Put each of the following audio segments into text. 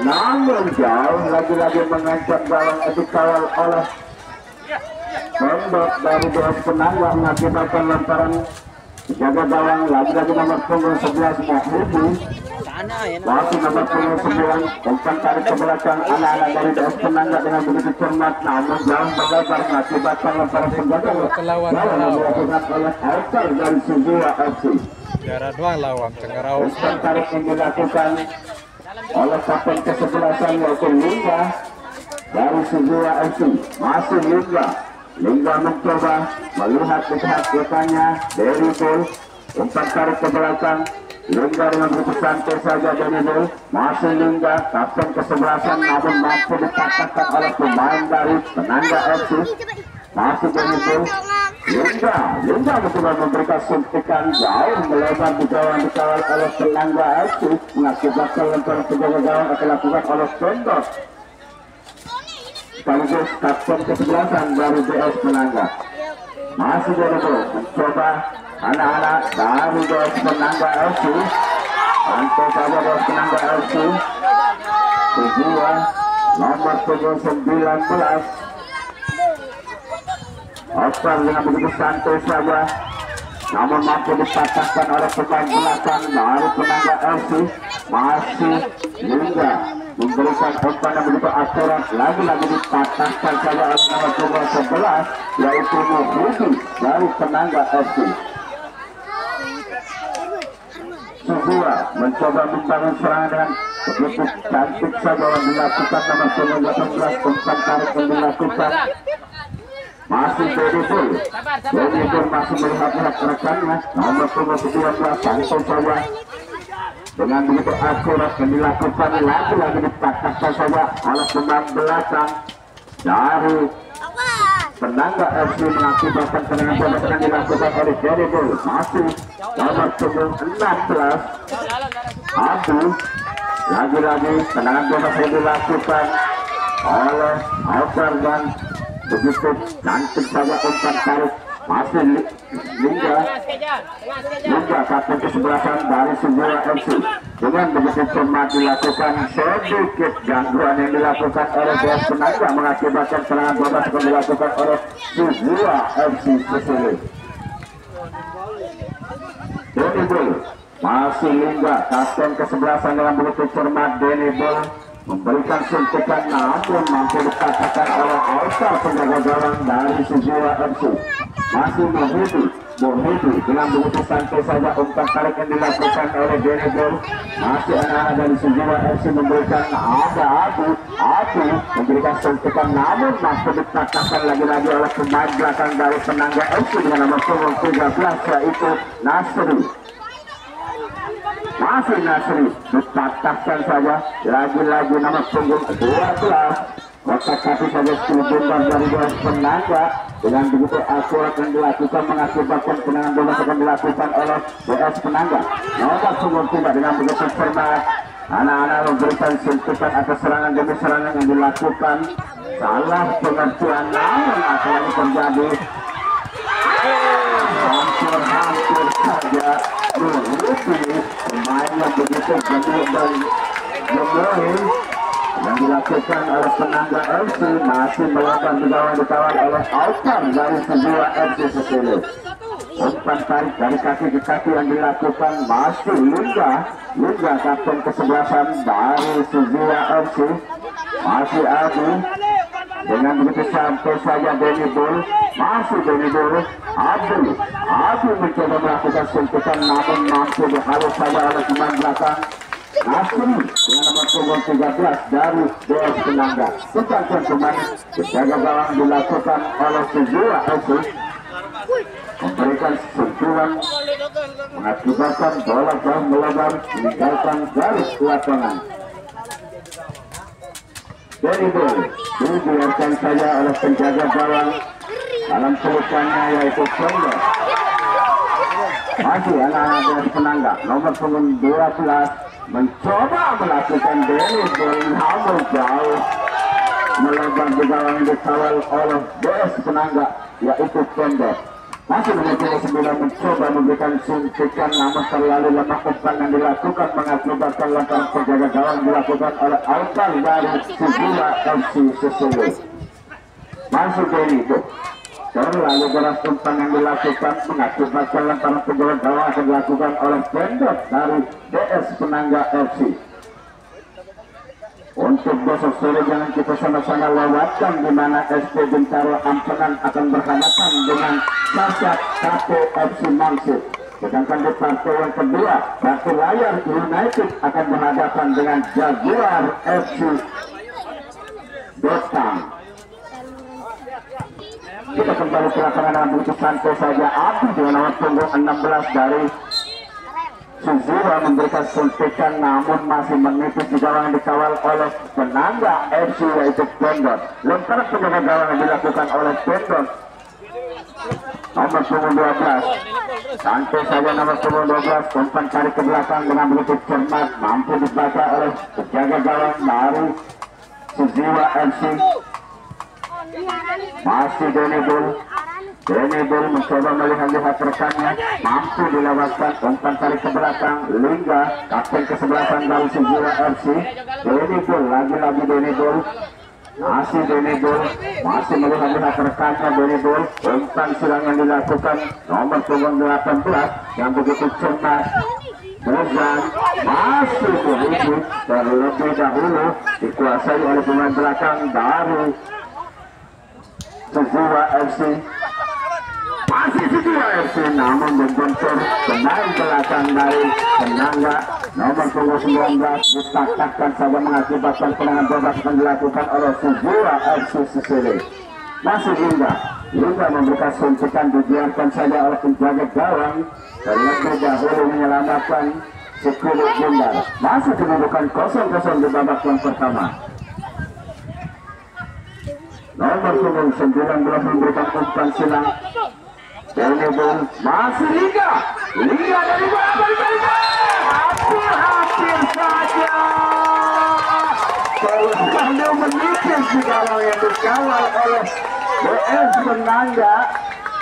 Namun jauh lagi-lagi mengancam gawang dikawal oleh Pondok dari BS Penangga mengakibatkan lemparan jaga gawang lagi-lagi nomor punggung 11 Mahmudi. Masih nomor punggung 9 umpan tarik ke belakang anak-anak dari BS Penangga dengan begitu cermat, namun jauh melebar mengakibatkan lemparan penjaga gawang dilakukan oleh outer dari Suzuwa FC. Gara doang lawan Cengarau. Umpan tarik yang dilakukan oleh kapten ke-11 yaitu Lingga dari Suzuwa FC. Masih Lingga mencoba melihat rekannya dari Bull. Umpan tarik ke belakang, Lingga dengan begitu santai saja dari Bull. Masih Lingga, kapten ke-11 namun mampu dipatahkan oleh pemain dari Penangga FC. Masih dari Bull. Lingga mencoba memberikan suntikan jauh melebar di gawang dikawal oleh Penangga FC, mengakibatkan lemparan penjaga gawang akan dilakukan oleh Pondok. Sekaligus kapten ke-11 dari BS Penangga. Masih dari Bull mencoba anak-anak dari BS Penangga FC. Santai saja BS Penangga FC. Kedua nomor punggung 19 Oscar dengan begitu santai saja, namun mampu dipatahkan oleh pemain belakang dari Penangga FC. Masih Lingga memberikan umpan yang begitu akurat, lagi-lagi dipatahkan saja oleh nomor punggung 11 yaitu Mahmudi dari Penangga FC. Suzuwa mencoba membangun serangan dengan begitu cantik saja yang dilakukan nomor punggung 18, umpan tarik yang dilakukan. Masih Benibul masih melihat-lihat rekannya nomor punggung 12 santai saja dengan begitu akurat yang dilakukan, lagi-lagi dipatahkan saja oleh pemain belakang dari Penangga FC, mengakibatkan tendangan bebas yang dilakukan oleh Benibul. Masih nomor punggung 16 Abu, lagi-lagi tendangan bebas yang dilakukan oleh Outer dan begitu cantik saja umpan tarik. Masih Lingga kapten ke-11 dari Suzuwa FC, dengan begitu cermat dilakukan sedikit gangguan yang dilakukan oleh BS Penangga, mengakibatkan serangan bebas yang dilakukan oleh Suzuwa FC Susulit. Benibul masih Lingga kapten ke-11 dengan begitu cermat. Benibul memberikan suntikan namun mampu dikatakan oleh outer penjaga gawang dari Suzuwa FC. Masih Mahmudi dengan begitu santai saja umpan tarik yang dilakukan oleh Benibul. Masih anak-anak dari Suzuwa FC memberikan Abu memberikan suntikan namun mampu dikatakan lagi-lagi oleh pemain belakang dari Penangga FC dengan nomor punggung 13 yaitu Nasri. Masih Nasri dipatahkan saja, lagi-lagi nomor punggung 12 kotak kaki saja sebentar dari BS Penangga dengan begitu akurat yang dilakukan, mengakibatkan tendangan bebas akan dilakukan oleh BS Penangga. Nomor punggung 3 dengan begitu cermat, anak-anak memberikan suntikan atas serangan demi serangan yang dilakukan. Salah pengertian namun akan terjadi, hampir saja merugi pemain yang begitu benar dan gemoy yang dilakukan oleh Penangga FC. Masih melakukan gawang dikawal oleh outer dari Suzuwa FC Susulit. Umpan tarik dari kaki ke kaki yang dilakukan masih Lingga kapten ke-11 dari Suzuwa FC. Masih Abu dengan begitu santai saja. Benibul masih Benibul. Abu mencoba melakukan suntikan namun mampu dihalus saja oleh pemain belakang Nasri dengan nomor punggung 13 dari BS Penangga. Sedangkan pemain penjaga gawang dilakukan oleh Suzuwa FC, memberikan sentuhan mengakibatkan bola jauh melebar meninggalkan garis lapangan. Benibul dibiarkan saja oleh penjaga gawang dalam pelukannya yaitu Pondok. Masih anak-anak BS Penangga nomor punggung 12 mencoba melakukan Benibul namun jauh melebar di gawang dikawal oleh BS Penangga yaitu Pondok. Masih nomor 29 mencoba memberikan suntikan, namun terlalu lemah umpan yang dilakukan mengakibatkan lantaran penjaga gawang dilakukan oleh Altar dari Suzuwa FC Sesolo. Masih dari itu terlalu deras umpan yang dilakukan mengakibatkan lantaran penjaga gawang akan dilakukan oleh Pendot dari DS Penangga FC. Untuk besok sore jangan kita sama-sama lewatkan di mana SP Bintaro Ampenan akan berhadapan dengan Sasak KPFC Mangsip. Sedangkan di partai yang kedua, Batu Layar United akan berhadapan dengan Jaguar FC Dotang. Kita kembali ke lapangan begitu santai saja. Abu dengan nomor punggung 16 dari Suzuwa memberikan suntikan, namun masih menipis di gawang yang dikawal oleh Penangga FC yaitu Pendot. Lemparan penjaga gawang yang dilakukan oleh Pendot nomor punggung 12. Santai saja nomor punggung 12, umpan tarik ke belakang dengan begitu cermat, mampu dibaca oleh penjaga gawang dari Suzuwa FC. Masih Denny Bull mencoba melihat rekannya, mampu dilewatkan, umpan tarik ke belakang. Lingga, kapten kesebelasan dari Suzuwa FC. Denny Bull, lagi-lagi Denny Bull. Masih Denny Bull, masih melihat rekannya Denny Bull. Umpan silang yang dilakukan nomor punggung 18 yang begitu cermat. Bozan masih begitu terlebih dahulu dikuasai oleh pemain belakang dari Suzuwa FC. Masih Suzuwa FC, namun membentur pemain belakang dari Penangga nomor punggung 19 ditaktakkan saja mengakibatkan tendangan bebas yang dilakukan oleh Suzuwa FC Sesele. Masih Lingga memberikan suntikan, dibiarkan saja oleh penjaga gawang terlebih dahulu menyelamatkan Sekulit Bundar. Masih kedudukan 0-0 di babak yang pertama. Nomor punggung 19 memberikan umpan silang. Denny Bull, masih Lingga dari bawah, hampir saja kalau menipis di gawang yang dikawal oleh DS Penangga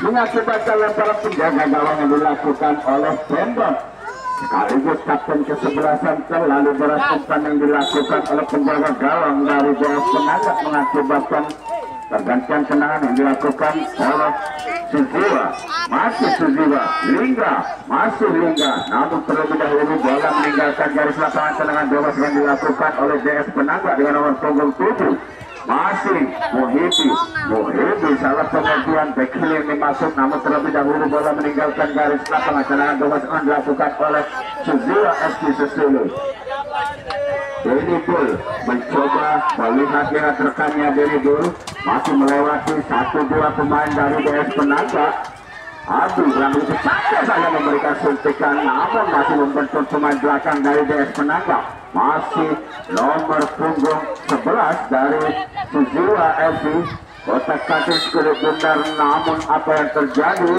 mengakibatkan lemparan penjaga gawang yang dilakukan oleh Pendot. Sekaligus kapten kesebelasan, terlalu berat umpan yang dilakukan oleh penjaga gawang dari DS Penangga mengakibatkan pergantian tendangan yang dilakukan oleh Suzuwa. Masih Suzuwa, masih Lingga, namun terlebih dahulu bola meninggalkan garis lapangan. Tendangan bebas yang dilakukan oleh DS Penangga dengan nomor punggung 7. Masih Muhyiddin, salah pengertian back kiri yang dimasuk, namun terlebih dahulu bola meninggalkan garis lapangan. Tendangan bebas yang dilakukan oleh Suzuwa FC Sesolo. Denny Bull mencoba melihat rekannya. Denny Bull masih melewati 1-2 pemain dari DS Penangga. Aduh, yang begitu santai saja memberikan suntikan, namun masih membentur pemain belakang dari DS Penangga. Masih nomor punggung 11 dari Suzuwa FC. Kotak kaki Sekulit Bundar, namun apa yang terjadi?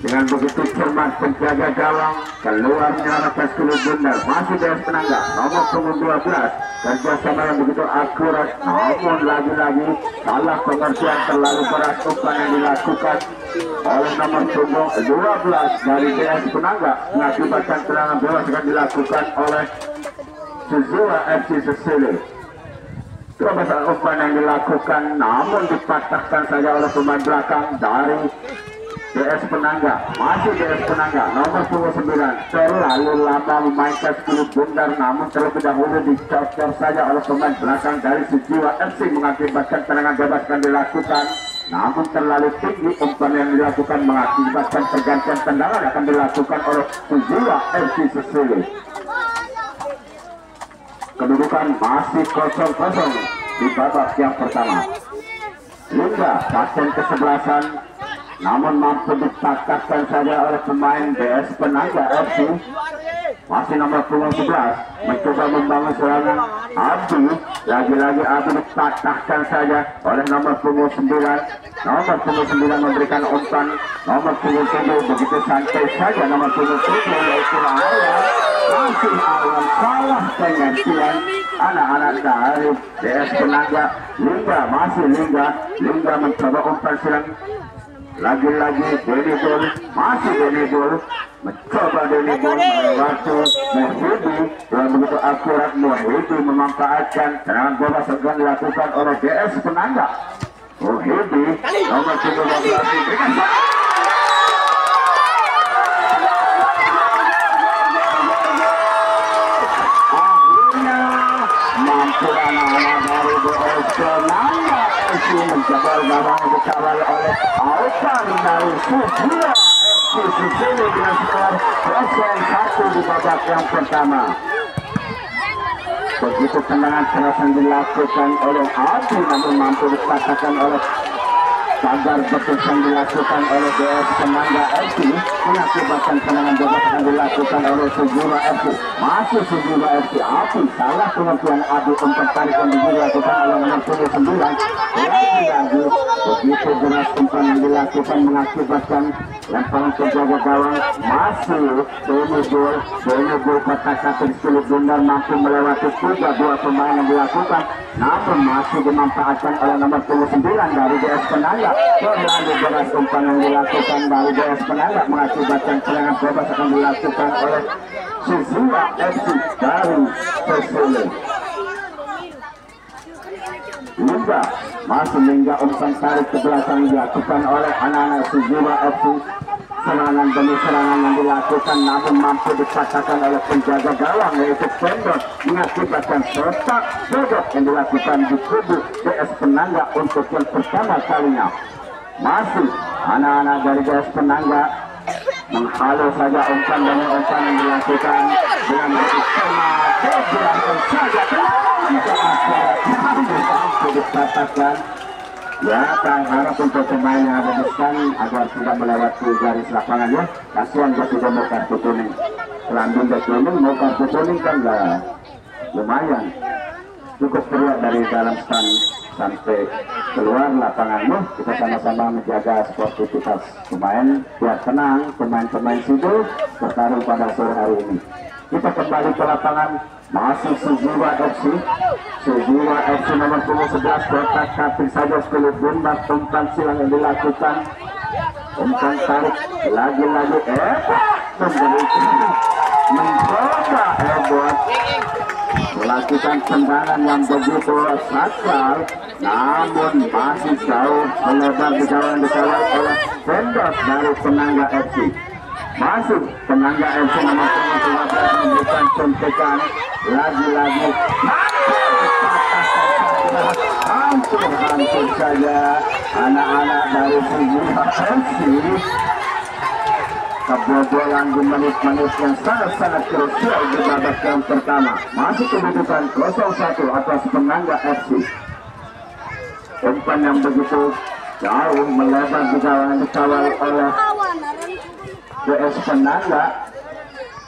Dengan begitu cermat penjaga gawang keluar menyelamatkan Sekulit Bundar. Masih DS Penangga nomor punggung 12, kerjasama yang begitu akurat, namun lagi-lagi salah pengertian, terlalu berat umpan yang dilakukan oleh nomor punggung 12 dari DS Penangga mengakibatkan tendangan bebas yang dilakukan oleh Suzuwa FC Sesele. Terobosan umpan yang dilakukan, namun dipatahkan saja oleh pemain belakang dari DS Penangga. Masih DS Penangga nomor 29, terlalu lama memainkan Sekulit Bundar, namun terlebih dahulu dicocor saja oleh pemain belakang dari Suzuwa FC mengakibatkan tendangan bebas yang dilakukan, namun terlalu tinggi umpan yang dilakukan mengakibatkan pergantian tendangan akan dilakukan oleh Suzuwa FC Sesele. Kedudukan masih 0-0 di babak yang pertama. Lingga, kapten kesebelasan, namun mampu dipatahkan saja oleh pemain DS Penangga FC. Masih nomor punggung 11 mencoba membangun serangan. Lagi-lagi Abu dipatahkan saja oleh nomor punggung 9. Nomor punggung 9 memberikan umpan. Nomor punggung 7 begitu santai saja. Nomor punggung 7 yaitu masih awal salah pengertian anak-anak dari DS Penangga. Lingga mencoba umpan silang. lagi-lagi Denidul, masih Denidul, mencoba Denidul melewati Muhyiddin yang begitu akurat. Muhyiddin memanfaatkan serangan bebas yang dilakukan oleh DS Penanda. Muhyiddin nomor 13 diberikan akhirnya mampu anak-anak dari DS Penanda menjebol gawang dikawal oleh Alvan dari Sujia FC Susili dengan skor 0-1 di babak yang pertama. Begitu tendangan keras yang dilakukan oleh Adi namun mampu dikatakan oleh Sabar betul yang dilakukan oleh DS Penanda FC mengakibatkan tendangan bebas yang dilakukan oleh Sujura FC. Masih Sujura FC, Api salah pengertian Adi untuk tarik yang dilakukan oleh nomor 29. Lagi begitu deras umpan yang dilakukan mengakibatkan lemparan ke jaga gawang. Masih Denidul kata-kata sulit benar mampu melewati 3-2 pemain yang dilakukan namun masih dimanfaatkan oleh nomor 29 dari DS Penanda. Terlalu deras umpan yang dilakukan dari DS Penanda mengakibatkan serangan bebas akan dilakukan oleh Suzila FC dari Persile. Lingga masih Lingga umpan tarik ke belakang dilakukan oleh anak-anak Suzila FC. Serangan demi serangan yang dilakukan namun mampu dikatakan oleh penjaga gawang yaitu Pendot mengakibatkan setak bodok yang dilakukan di kubu DS Penanda untuk yang pertama kalinya. Masih anak-anak dari DS Penanda menghalau saja umpan demi umpan yang dilakukan dengan bersama keberangkatan saja mampu dikatakan ya kang harap untuk pemain yang ada di stand agar tidak melewati garis lapangan ya. Kasihan dia tidak mau kartu kuning. Selanjutnya dia kuning mau kartu kuning kan lah lumayan cukup teriak dari dalam stand sampai keluar lapangannya. Kita sama-sama menjaga sportivitas pemain biar tenang pemain-pemain situ bertarung pada sore hari ini. Kita kembali ke lapangan. Masih Suzila FC nomor 11 kotak kapil saja 10 bunda umpan silang yang dilakukan umpan tarik lagi-lagi memberikan mencoba buat melakukan tendangan yang begitu sakral namun masih jauh melebar di gawang dikawal oleh Pendot dari Penanda FC. Masuk Penanda FC nomor 15 memberikan contekan lagi-lagi hampir saja anak-anak dari Suzila FC kebobolan di menit-menit yang sangat-sangat krusial di babak yang pertama. Masih kedudukan 0-1 atas Penanda FC. Umpan yang begitu jauh melebar di gawang dikawal oleh DS Penanda.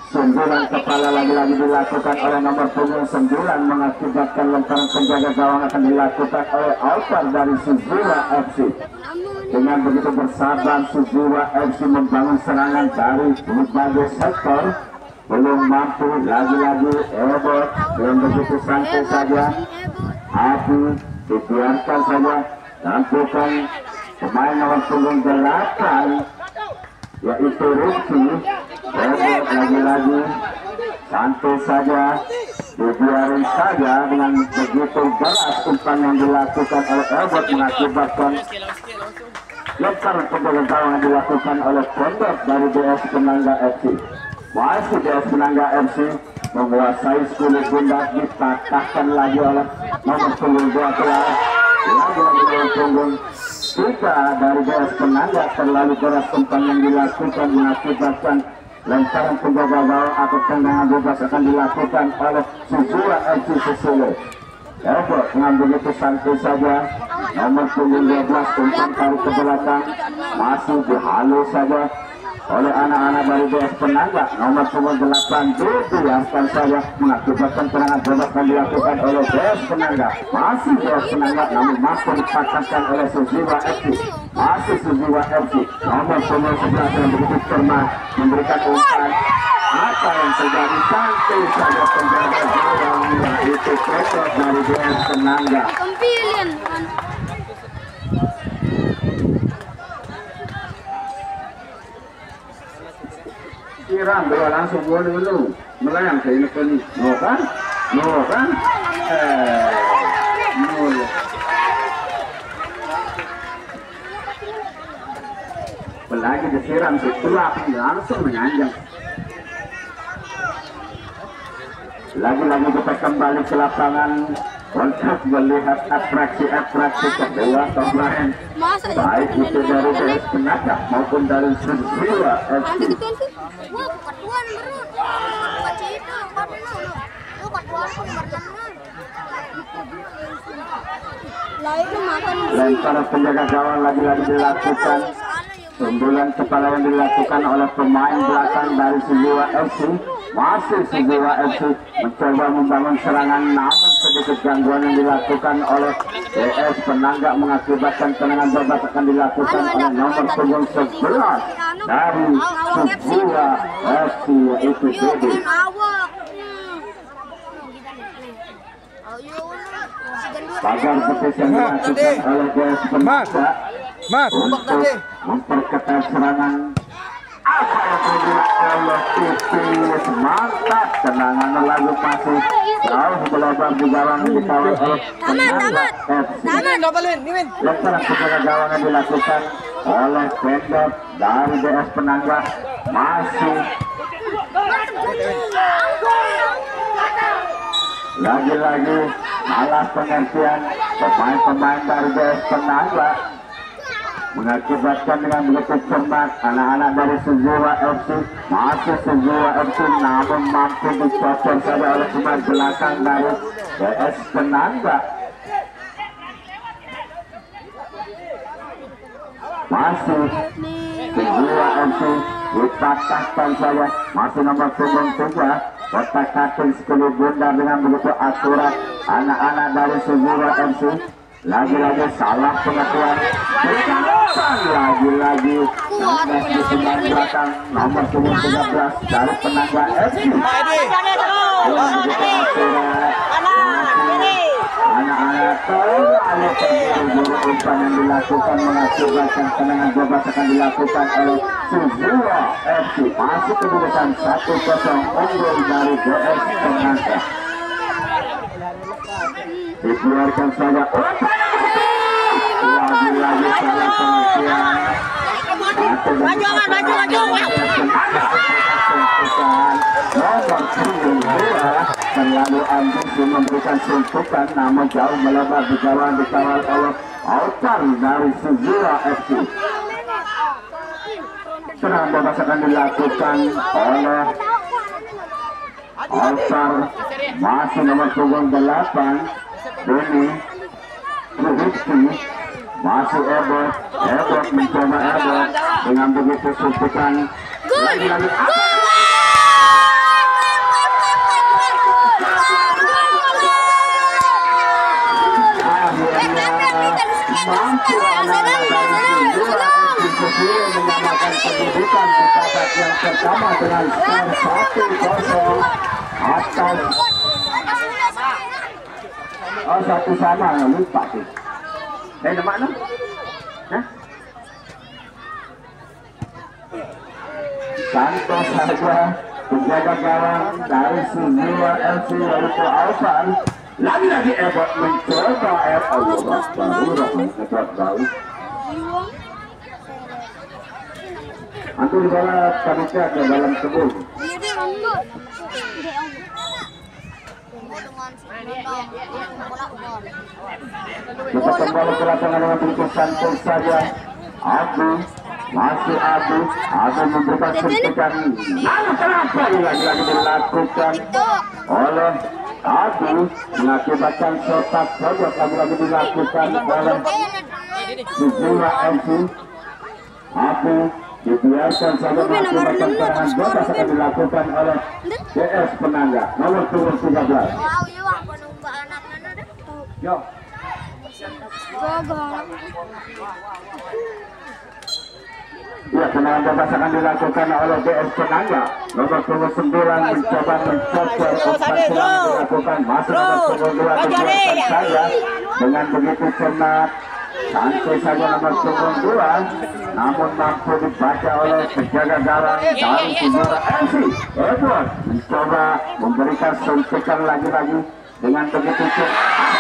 Sundulan kepala lagi-lagi dilakukan oleh nomor 9 mengakibatkan lemparan penjaga gawang akan dilakukan oleh Alvar dari Suzila FC. Dengan begitu bersabar Suzila FC membangun serangan dari berbagai sektor belum mampu lagi-lagi Ebot yang begitu santai saja Abu dibiarkan saja lakukan pemain nomor 8 yaitu Rizky Ebot lagi-lagi santai saja dibiarin saja dengan begitu deras umpan yang dilakukan oleh Ebot mengakibatkan lemparan penjaga gawang yang dilakukan oleh Pendot dari DS Penanda FC. Masih DS Penanda FC menguasai 10 bunda dipatahkan lagi oleh nomor 12 lagi-lagi punggung 3 dari DS Penanda. Terlalu deras umpan yang dilakukan mengakibatkan lemparan penjaga gawang atau tendangan bebas akan dilakukan oleh Suzila FC Susile. Ebot dengan begitu santai saja nomor 12 umpan tarik ke belakang masih dihalau saja oleh anak-anak dari DS Penanda. Nomor 8 dibiarkan saja mengakibatkan serangan bebas yang dilakukan oleh DS Penanda. Masih DS Penanda namun mampu dipatahkan oleh Suzila FC. Masih Suzila FC nomor 11 yang begitu cermat memberikan umpan. Apa yang terjadi santai saja penjaga gawang itu Pendot dari DS Penanda. siram bola langsung bola dulu melayang ke ini kali no kan nol lagi disiram setelah langsung menyanjang. Lagi-lagi kita kembali ke lapangan untuk melihat atraksi-atraksi kedua top lain, baik itu dari DS Tenaga maupun dari Sriwa FC. Lempar penjaga gawang lagi-lagi dilakukan. Sundulan kepala yang dilakukan oleh pemain belakang dari Sriwa FC. Masih Sriwa FC mencoba membangun serangan, namun sedikit gangguan yang dilakukan oleh DS Penangga mengakibatkan tendangan bebas akan dilakukan oleh nomor punggung 11 dari Sriwa FC, yaitu Dede. Pagar betis yang dilakukan oleh DS Penangga untuk memperketat serangan. Apa yang Allah tipis, mantap tendangan lalu pasir jauh melebar di gawang di kawal oleh Penangga FC. Lemparan penjaga gawang yang dilakukan oleh Pendot dari DS Penangga masih lagi-lagi malah pengertian pemain-pemain dari DS Penangga mengakibatkan dengan begitu cermat anak-anak dari Sriwa FC. Masih Sriwa FC namun mampu dicocok saja oleh pemain belakang dari DS Penangga. Masih Sriwa FC dipatahkan saja, masih nomor punggung 3 kotak kating sekali bundar dengan begitu akurat anak-anak dari Sriwa FC. Lagi-lagi salah pengaturan, lagi-lagi di sebelah belakang nomor punggung 13 dari Penangga FC. Anak-anak terlalu terburu-buru umpan yang dilakukan mengakibatkan tendangan bebas akan dilakukan oleh Sriwa FC. Masih kedudukan 1-0 unggul dari DS Penangga. Dikeluarkan saja lagi-lagi salah pengertian. Nomor punggung 2 terlalu ambisi memberikan suntukan, namun jauh melebar di gawang dikawal oleh Altar dari Sriwa FC. Serangan bebas akan dilakukan oleh Altar, masih nomor punggung 8 Deni Ruhutki, masih Ebot mencoba Ebot dengan begitu suntukan lagi-lagi mampu menyamakan kedudukan di babak yang pertama dengan skor 1-0 atas satu sama, lupa sih. Dari mana? Hah? Santos saja penjaga gawang dari Sriwa FC yaitu Alvan. Lagi-lagi Ebot mencoba baru antum di bola panitia ke dalam kebun. Kita kembali ke lapangan dengan berikut Santos saja. Masih Abu memberikan suntikan. Lalu kenapa lagi-lagi dilakukan oleh Abu mengakibatkan sotak saja lagi-lagi dilakukan oleh Sriwa FC. Abu dibiarkan saja mengakibatkan serangan bebas akan dilakukan oleh DS Penangga nomor punggung 13. Yo. Ya, tendangan bebas akan dilakukan oleh DS Penangga nomor punggung 9 mencoba mencocok umpan serangan dilakukan masuk nomor punggung 2 dibiarkan saja dengan begitu cermat Santai saja nomor punggung 2, namun mampu dibaca oleh penjaga gawang dari Sejura FC. Edward mencoba memberikan suntikan lagi-lagi dengan begitu cepat.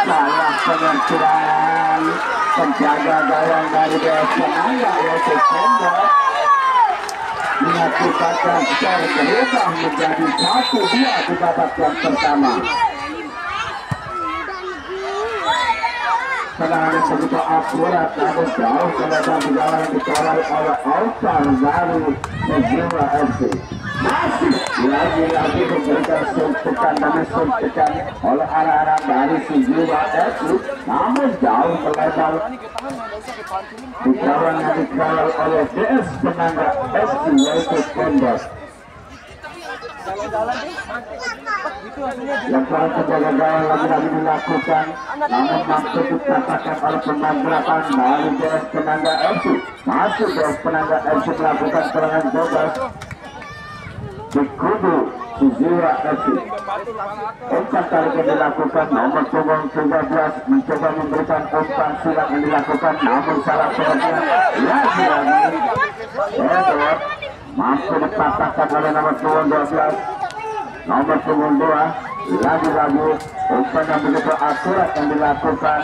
Salah pengertian penjaga gawang dari DS Penangga yaitu Tembok mengakibatkan skor berubah menjadi 1-2 di babak yang pertama. Serangan yang begitu akurat namun jauh kelihatan di gawang yang ditorai oleh Altar dari Sejura FC. Masih lagi-lagi memberikan suntikan demi suntikan oleh anak-anak dari Sejura FC, namun jauh melebar di gawang yang dikawal oleh DS Penangga FC yaitu Tembok. Yang telah penjaga gawang lagi-lagi dilakukan, namun mampu dikatakan oleh pemain belakang dari DS Penangga FC. Masih DS Penangga FC melakukan serangan bebas di kubu Sejura FC. 4 kali yang dilakukan, nomor punggung 13 mencoba memberikan umpan silang yang dilakukan, namun salah pengertian lagi-lagi Edward mampu dipatahkan oleh nomor punggung 12. Nomor punggung 2 lagi-lagi umpan yang begitu akurat yang dilakukan,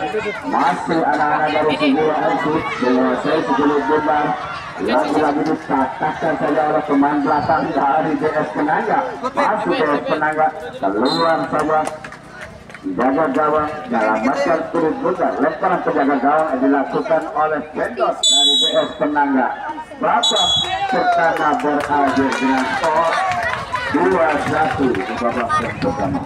masih anak-anak dari Sejura FC menguasai segelit bola. Lagi-lagi dipatahkan saja oleh pemain belakang dari DS Penangga. Masih DS Penangga keluar saja penjaga gawang menyelamatkan spirit bola. Lemparan penjaga gawang yang dilakukan oleh Kendot dari DS Penangga. Babak pertama berakhir dengan skor 2-1 di babak yang pertama.